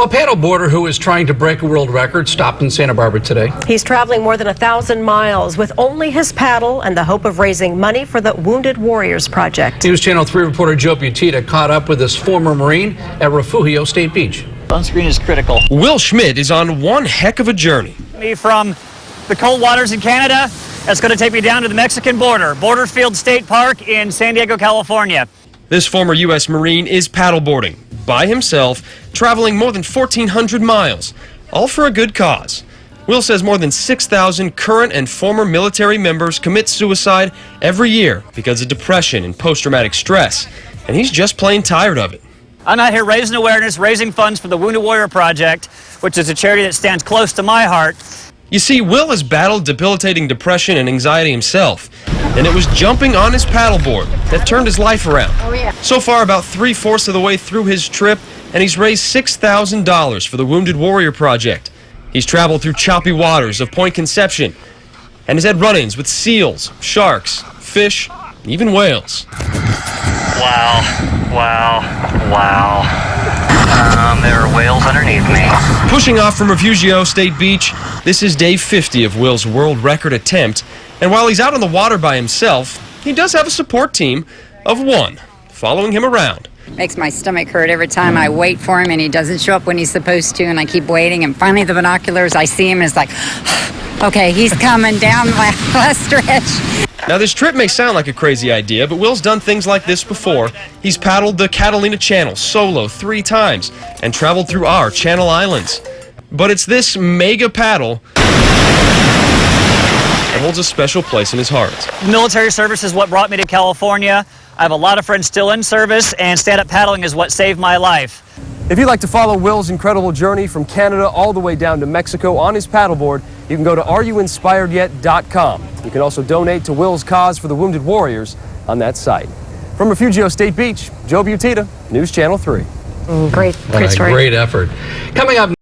A paddleboarder who is trying to break a world record stopped in Santa Barbara today. He's traveling more than 1,000 miles with only his paddle and the hope of raising money for the Wounded Warriors Project. News Channel 3 reporter Joe Butita caught up with this former Marine at Refugio State Beach. Sunscreen is critical. Will Schmidt is on one heck of a journey. Me from the cold waters in Canada, that's going to take me down to the Mexican border, Borderfield State Park in San Diego, California. This former U.S. Marine is paddleboarding by himself, traveling more than 1,400 miles, all for a good cause. Will says more than 6,000 current and former military members commit suicide every year because of depression and post-traumatic stress, and he's just plain tired of it. I'm out here raising awareness, raising funds for the Wounded Warrior Project, which is a charity that stands close to my heart. You see, Will has battled debilitating depression and anxiety himself, and it was jumping on his paddleboard that turned his life around. So far, about 3/4 of the way through his trip, and he's raised $6,000 for the Wounded Warrior Project. He's traveled through choppy waters of Point Conception, and has had run-ins with seals, sharks, fish, even whales. Wow. There are whales underneath me. Pushing off from Refugio State Beach, this is day 50 of Will's world record attempt, and while he's out on the water by himself, he does have a support team of one following him around. Makes my stomach hurt every time I wait for him and he doesn't show up when he's supposed to, and I keep waiting, and finally the binoculars, I see him, and it's like, okay, he's coming down the last stretch. Now, this trip may sound like a crazy idea, but Will's done things like this before. He's paddled the Catalina Channel solo 3 times and traveled through our Channel Islands. But it's this mega paddle that holds a special place in his heart. Military service is what brought me to California. I have a lot of friends still in service, and stand-up paddling is what saved my life. If you'd like to follow Will's incredible journey from Canada all the way down to Mexico on his paddleboard, you can go to areyouinspiredyet.com. You can also donate to Will's cause for the Wounded Warriors on that site. From Refugio State Beach, Joe Butita, News Channel 3. Great story. Great effort. Coming up.